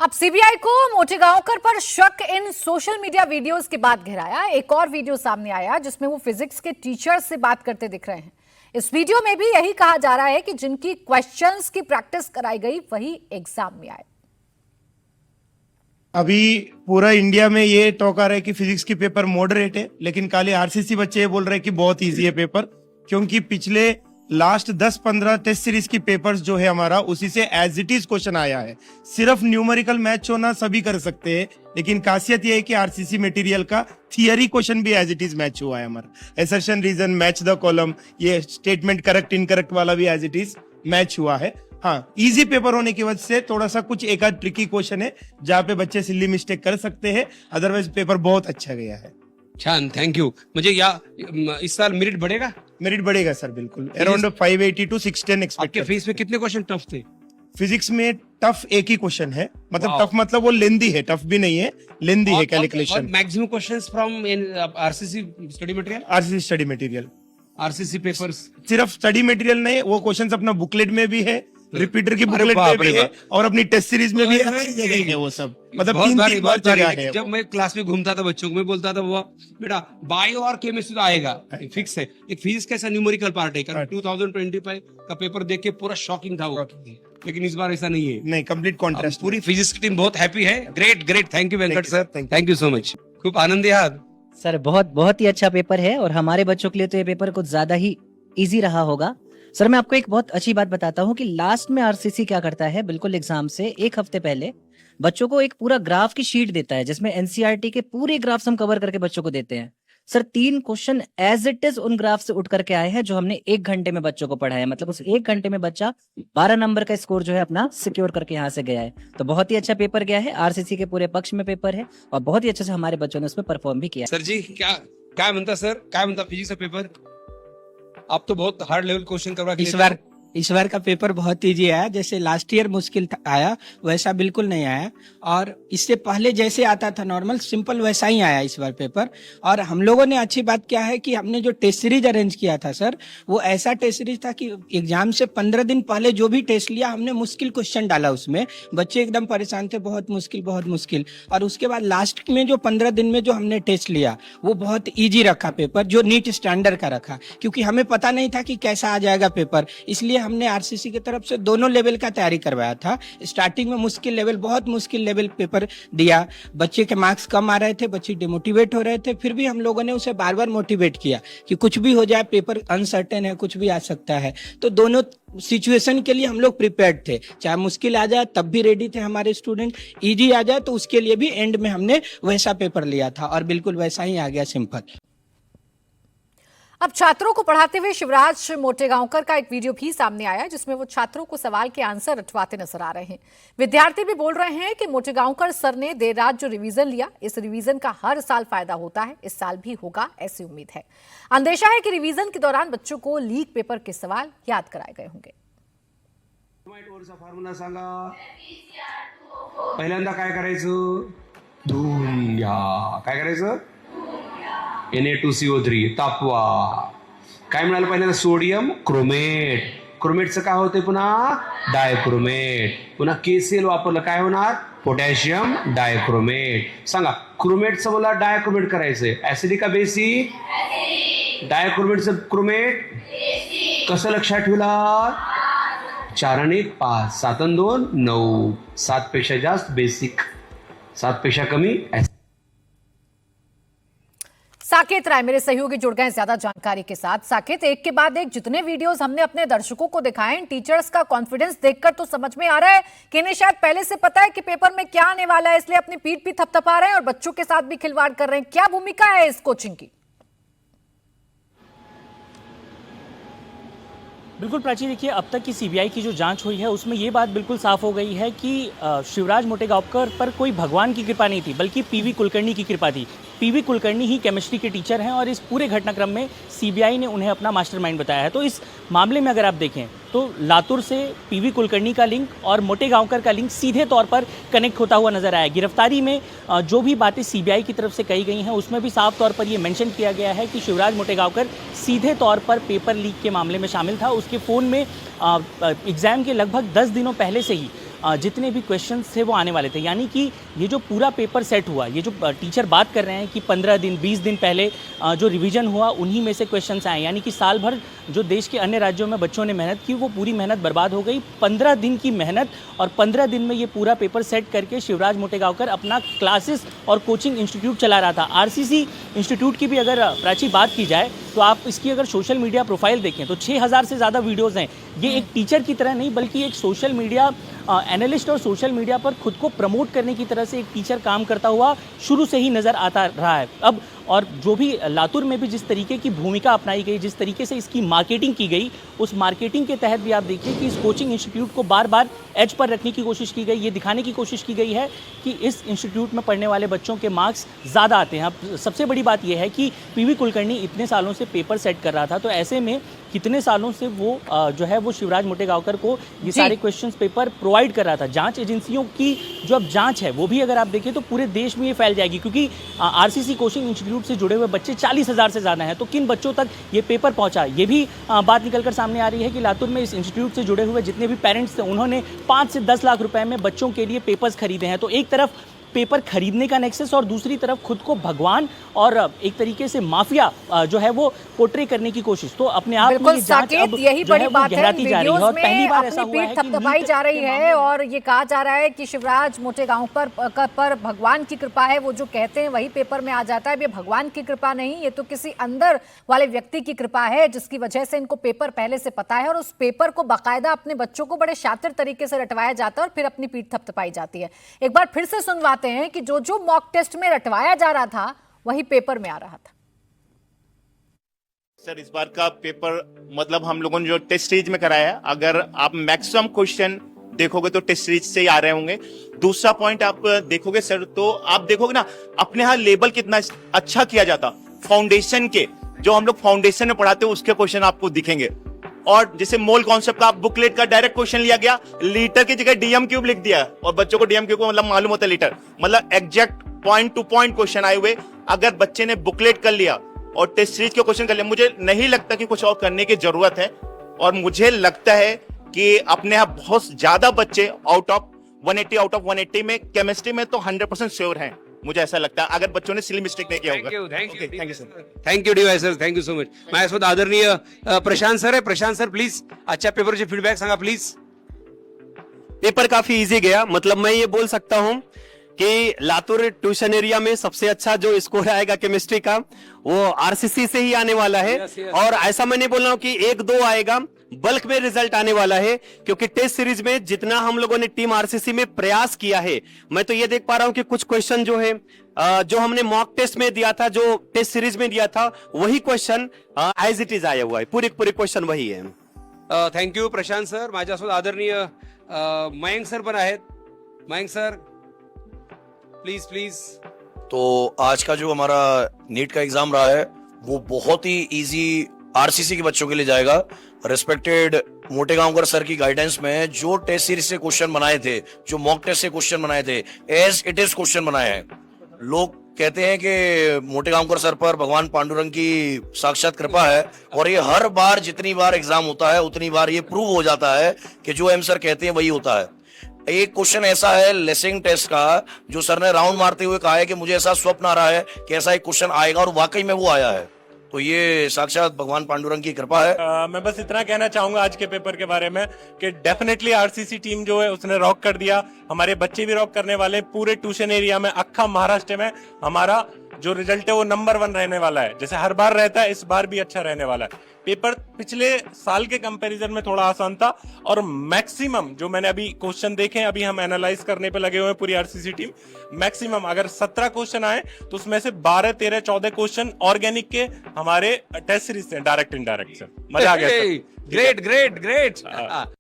अब सीबीआई को मोटेगांवकर पर शक इन सोशल मीडिया वीडियोस के बाद घेराया। एक और वीडियो सामने आया जिसमें वो फिजिक्स के टीचर से बात करते दिख रहे हैं। इस वीडियो में भी यही कहा जा रहा है कि जिनकी क्वेश्चंस की प्रैक्टिस कराई गई वही एग्जाम में आए। अभी पूरा इंडिया में ये टॉक आ रहा है कि फिजिक्स की पेपर मॉडरेट है, लेकिन काले आरसीसी बच्चे ये बोल रहे हैं कि बहुत इजी है पेपर, क्योंकि पिछले लास्ट 10-15 टेस्ट सीरीज की पेपर्स जो है हमारा उसी से एज इट इज क्वेश्चन आया है। सिर्फ न्यूमेरिकल मैच होना सभी कर सकते हैं, लेकिन खासियत ये है कि आरसीसी मटेरियल का थियरी क्वेश्चन भी एज इट इज मैच हुआ है हमारा। Assertion reason match the column, ये स्टेटमेंट करेक्ट इनकरेक्ट वाला भी एज इट इज मैच हुआ है। हाँ, इजी पेपर होने की वजह से थोड़ा सा कुछ एक आध ट्रिकी क्वेश्चन है जहाँ पे बच्चे सिल्ली मिस्टेक कर सकते हैं, अदरवाइज पेपर बहुत अच्छा गया है। छान, थैंक यू। मुझे इस साल मेरिट बढ़ेगा? मेरिट बढ़ेगा सर, बिल्कुल। Around 580 to 610 expected. आपके फेस में कितने क्वेश्चन टफ थे? फिजिक्स में टफ एक ही क्वेश्चन है, मतलब टफ मतलब वो लेंदी है, टफ भी नहीं है, लेंदी है calculation. Maximum questions from RCC study material. RCC study material, RCC papers. सिर्फ स्टडी मटेरियल नहीं, वो क्वेश्चंस अपना बुकलेट में भी है, रिपीटर की बुकलेट में भी है, और अपनी टेस्ट सीरीज में भी है वो सब। मतलब तीन बार जगह है। जब मैं क्लास में घूमता था बच्चों को, मैं बोलता था बाबा बेटा बायो और केमिस्ट्री तो आएगा, फिक्स है। एक फिजिक्स कैसा न्यूमेरिकल पार्ट है। 2025 का पेपर देख के पूरा शॉकिंग था वो, लेकिन इस बार ऐसा नहीं है। नहीं, कंप्लीट कॉन्ट्रास्ट। पूरी फिजिक्स की टीम बहुत हैप्पी है। Great great, thank you Venkat sir, thank you so much. खूब आनंद याद सर, बहुत ही अच्छा पेपर है और हमारे बच्चों के लिए तो ये पेपर कुछ ज्यादा ही इजी रहा होगा। सर, मैं आपको एक बहुत अच्छी बात बताता हूँ कि लास्ट में आरसीसी क्या करता है, बिल्कुल एग्जाम से एक हफ्ते पहले बच्चों को एक पूरा ग्राफ की शीट देता है जिसमें एनसीईआरटी के पूरे ग्राफ्स हम कवर करके बच्चों को देते हैं। Sir, 3 question as it is उन ग्राफ से उठ करके आए हैं जो हमने 1 घंटे में बच्चों को पढ़ाया। मतलब उस 1 घंटे में बच्चा 12 नंबर का स्कोर जो है अपना सिक्योर करके यहाँ से गया है। तो बहुत ही अच्छा पेपर गया है, आरसीसी के पूरे पक्ष में पेपर है और बहुत ही अच्छे से हमारे बच्चों ने उसमें परफॉर्म भी किया। सर जी, क्या म्हणता सर, काय म्हणता फिजिक्स का पेपर? आप तो बहुत हार्ड लेवल क्वेश्चन करवा के इस बार का पेपर बहुत इजी आया। जैसे लास्ट ईयर मुश्किल आया वैसा बिल्कुल नहीं आया, और इससे पहले जैसे आता था नॉर्मल सिंपल वैसा ही आया इस बार पेपर। और हम लोगों ने अच्छी बात क्या है कि हमने जो टेस्ट सीरीज अरेंज किया था सर, वो ऐसा टेस्ट सीरीज था कि एग्जाम से 15 दिन पहले जो भी टेस्ट लिया हमने मुश्किल क्वेश्चन डाला उसमें। बच्चे एकदम परेशान थे, बहुत मुश्किल। और उसके बाद लास्ट में जो 15 दिन में जो हमने टेस्ट लिया वो बहुत ईजी रखा पेपर, जो नीट स्टैंडर्ड का रखा, क्योंकि हमें पता नहीं था कि कैसा आ जाएगा पेपर। इसलिए हमने आरसीसी की तरफ से दोनों लेवल का तैयारी करवाया था। स्टार्टिंग में बहुत मुश्किल लेवल पेपर दिया, बच्चे के मार्क्स कम आ रहे थे, बच्चे डिमोटिवेट हो रहे थे, फिर भी हम लोगों ने उसे बार बार मोटिवेट किया कि कुछ भी हो जाए, पेपर अनसर्टेन है, कुछ भी आ सकता है। तो दोनों सिचुएशन के लिए हम लोग प्रिपेयर्ड थे, चाहे मुश्किल आ जाए तब भी रेडी थे हमारे स्टूडेंट, इजी आ जाए तो उसके लिए भी एंड में हमने वैसा पेपर लिया था और बिल्कुल वैसा ही आ गया, सिंपल। अब छात्रों को पढ़ाते हुए शिवराज मोटेगांवकर का एक वीडियो भी सामने आया जिसमें वो छात्रों को सवाल के आंसर रटवाते नजर आ रहे हैं। विद्यार्थी भी बोल रहे हैं कि मोटेगांवकर सर ने देर रात जो रिवीजन लिया, इस रिवीजन का हर साल फायदा होता है, इस साल भी होगा, ऐसी उम्मीद है। अंदेशा है कि रिवीजन के दौरान बच्चों को लीक पेपर के सवाल याद कराए गए होंगे। फॉर्म्युला सांगा। पहिल्यांदा काय करायचं? धून घ्या। काय करायचं? Na2CO3 तापवा। काय मिळालं पहिल्यांदा? Sodium chromate. क्रोमेटचं काय होते पुन्हा? डायक्रोमेट। पुन्हा KCl वापरलं, काय होणार? Potassium dichromate. सांगा, क्रोमेटचं मला डायक्रोमेट करायचंय, ऍसिडिक का बेसिक? डायक्रोमेटचं क्रोमेट कसं लक्षात ठेवला? 4 आणि 1 5, 7 आणि 2 9, 7 पेक्षा जास्त बेसिक, 7 पेक्षा कमी। साकेत राय मेरे सहयोगी जुड़ गए ज्यादा जानकारी के साथ। साकेत, एक के बाद एक जितने वीडियोस हमने अपने दर्शकों को दिखाए, इन टीचर्स का कॉन्फिडेंस देखकर तो समझ में आ रहा है कि इन्हें शायद पहले से पता है कि पेपर में क्या आने वाला है, इसलिए अपनी पीठ भी थपथपा रहे हैं और बच्चों के साथ भी खिलवाड़ कर रहे हैं। क्या भूमिका है इस कोचिंग की? बिल्कुल प्राची, देखिए अब तक की सीबीआई की जो जांच हुई है उसमें ये बात बिल्कुल साफ हो गई है कि शिवराज मोटेगांवकर पर कोई भगवान की कृपा नहीं थी, बल्कि पीवी कुलकर्णी की कृपा थी। पीवी कुलकर्णी ही केमिस्ट्री के टीचर हैं और इस पूरे घटनाक्रम में सीबीआई ने उन्हें अपना मास्टरमाइंड बताया है। तो इस मामले में अगर आप देखें तो लातूर से पीवी कुलकर्णी का लिंक और मोटेगांवकर का लिंक सीधे तौर पर कनेक्ट होता हुआ नजर आया। गिरफ्तारी में जो भी बातें सीबीआई की तरफ से कही गई हैं उसमें भी साफ तौर पर यह मेंशन किया गया है कि शिवराज मोटेगांवकर सीधे तौर पर पेपर लीक के मामले में शामिल था। उसके फ़ोन में एग्ज़ाम के लगभग 10 दिनों पहले से ही जितने भी क्वेश्चंस थे वो आने वाले थे। यानी कि ये जो पूरा पेपर सेट हुआ, ये जो टीचर बात कर रहे हैं कि 15 दिन 20 दिन पहले जो रिवीजन हुआ उन्हीं में से क्वेश्चंस आए। यानी कि साल भर जो देश के अन्य राज्यों में बच्चों ने मेहनत की वो पूरी मेहनत बर्बाद हो गई। 15 दिन की मेहनत और 15 दिन में ये पूरा पेपर सेट करके शिवराज मोटेगांवकर अपना क्लासेस और कोचिंग इंस्टीट्यूट चला रहा था। आरसीसी इंस्टीट्यूट की भी अगर प्राची बात की जाए तो आप इसकी अगर सोशल मीडिया प्रोफाइल देखें तो 6000 से ज़्यादा वीडियोज़ हैं। ये एक टीचर की तरह नहीं बल्कि एक सोशल मीडिया एनालिस्ट और सोशल मीडिया पर खुद को प्रमोट करने की तरह से एक टीचर काम करता हुआ शुरू से ही नज़र आता रहा है। अब और जो भी लातूर में भी जिस तरीके की भूमिका अपनाई गई, जिस तरीके से इसकी मार्केटिंग की गई, उस मार्केटिंग के तहत भी आप देखिए कि इस कोचिंग इंस्टीट्यूट को बार बार एज पर रखने की कोशिश की गई। ये दिखाने की कोशिश की गई है कि इस इंस्टीट्यूट में पढ़ने वाले बच्चों के मार्क्स ज़्यादा आते हैं। अब सबसे बड़ी बात यह है कि पीवी कुलकर्णी इतने सालों से पेपर सेट कर रहा था, तो ऐसे में कितने सालों से वो जो है वो शिवराज मोटेगांवकर को ये सारे क्वेश्चंस पेपर प्रोवाइड कर रहा था। जांच एजेंसियों की जो अब जांच है वो भी अगर आप देखें तो पूरे देश में ये फैल जाएगी, क्योंकि आरसीसी कोचिंग इंस्टीट्यूट से जुड़े हुए बच्चे 40,000 से ज़्यादा हैं। तो किन बच्चों तक ये पेपर पहुंचा, ये भी बात निकलकर सामने आ रही है कि लातूर में इस इंस्टीट्यूट से जुड़े हुए जितने भी पेरेंट्स थे उन्होंने 5 से 10 लाख रुपए में बच्चों के लिए पेपर्स खरीदे हैं। तो एक तरफ पेपर खरीदने का नेक्सस और दूसरी तरफ खुद को भगवान और एक तरीके से माफिया जो है वो पोर्ट्रे करने की कोशिश। तो अपने आप में बिल्कुल ये जांच साकेत, अब यही जो है बड़ी वो बात है। गहराती जा रही है और वीडियोस पहली में बार ऐसा अपनी हुआ है पीठ कि थपथपाई नीट जा रही के है मामले और ये कहा जा रहा है कि शिवराज मोटेगांवकर पर भगवान की कृपा है। वो जो कहते हैं वही पेपर में आ जाता है। ये भगवान की कृपा नहीं, ये तो किसी अंदर वाले व्यक्ति की कृपा है जिसकी वजह से इनको पेपर पहले से पता है और उस पेपर को बाकायदा अपने बच्चों को बड़े शातिर तरीके से रटवाया जाता है और फिर अपनी पीठ थपथपाई जाती है। एक बार फिर से सुनवाते हैं कि जो जो मॉक टेस्ट में रटवाया जा रहा था वही पेपर में आ रहा था। सर इस बार का पेपर मतलब हम लोगों ने जो टेस्ट सीरीज में कराया, अगर आप मैक्सिमम क्वेश्चन देखोगे तो टेस्ट सीरीज से ही आ रहे होंगे। दूसरा पॉइंट आप देखोगे सर तो आप देखोगे ना अपने यहाँ लेबल कितना अच्छा किया जाता। फाउंडेशन के जो हम लोग फाउंडेशन में पढ़ाते हैं उसके क्वेश्चन आपको दिखेंगे। और जैसे मोल कॉन्सेप्ट का बुकलेट का डायरेक्ट क्वेश्चन लिया गया, लीटर की जगह डीएम क्यूब लिख दिया और बच्चों को डीएम क्यूब को मतलब मालूम होता है लीटर, मतलब exact point two point question आए हुए। अगर बच्चे ने बुकलेट कर लिया और टेस्ट सीरीज के क्वेश्चन कर लिया, मुझे नहीं लगता कि कुछ और करने की जरूरत है। और मुझे लगता है कि अपने यहाँ बहुत ज्यादा बच्चे आउट ऑफ 180 में केमिस्ट्री में तो 100% श्योर हैं। मुझे ऐसा लगता है अगर बच्चों ने सिली मिस्टेक नहीं किया होगा। Thank you sir, thank you dy sir, thank you so much. माझ्यासोबत आदरणीय प्रशांत सर आहे। प्रशांत सर प्लीज आजच्या पेपरचे फीडबॅक सांगा प्लीज। पेपर काफी इजी गया। मतलब मैं ये बोल सकता हूँ कि लातूर ट्यूशन एरिया में सबसे अच्छा जो स्कोर आएगा केमिस्ट्री का वो आरसीसी से ही आने वाला है। और ऐसा मैं नहीं बोल रहा हूँ कि 1-2 आएगा, बल्क में रिजल्ट आने वाला है, क्योंकि टेस्ट सीरीज में जितना हम लोगों ने टीम आरसीसी में प्रयास किया है, मैं तो ये देख पा रहा हूँ कि कुछ क्वेश्चन जो है जो हमने मॉक टेस्ट में दिया था, जो टेस्ट सीरीज में दिया था, वही क्वेश्चन एज इट इज आया हुआ है। पूरे क्वेश्चन वही है। थँक्यू प्रशांत सर। माझ्यासोबत आदरणीय मयंक सर पण आहेत। Mayank sir please. तो आज का जो हमारा नीट का एग्जाम रहा है वो बहुत ही इजी आरसीसी के बच्चों के लिए जाएगा। रिस्पेक्टेड मोटेगांवकर सर की गाइडेंस में जो टेस्ट सीरीज से क्वेश्चन बनाए थे, जो मॉक टेस्ट से क्वेश्चन बनाए थे, एज इट इज क्वेश्चन बनाए हैं। लोग कहते हैं कि मोटेगांवकर सर पर भगवान पांडुरंग की साक्षात कृपा है और ये हर बार जितनी बार एग्जाम होता है उतनी बार ये प्रूव हो जाता है कि जो एम सर कहते हैं वही होता है। एक क्वेश्चन ऐसा है लेसिंग टेस्ट का जो सर ने राउंड मारते हुए कहा है कि मुझे ऐसा स्वप्न आ रहा है कि ऐसा एक क्वेश्चन आएगा और वाकई में वो आया है। तो ये साक्षात भगवान पांडुरंग की कृपा है। मैं बस इतना कहना चाहूंगा आज के पेपर के बारे में कि डेफिनेटली आरसीसी टीम जो है उसने रॉक कर दिया। हमारे बच्चे भी रॉक करने वाले। पूरे ट्यूशन एरिया में, अक्खा महाराष्ट्र में हमारा जो रिजल्ट है वो नंबर 1 रहने वाला है। जैसे हर बार रहता है, इस बार भी अच्छा रहने वाला है। पेपर पिछले साल के कंपैरिजन में थोड़ा आसान था और मैक्सिमम जो मैंने अभी क्वेश्चन देखे, अभी हम एनालाइज करने पे लगे हुए हैं पूरी आरसीसी टीम। मैक्सिमम अगर 17 क्वेश्चन आए तो उसमें से 12, 13, 14 क्वेश्चन ऑर्गेनिक के हमारे टेस्ट सीरीज से डायरेक्ट इनडायरेक्ट से। मजा आ गया। ग्रेट।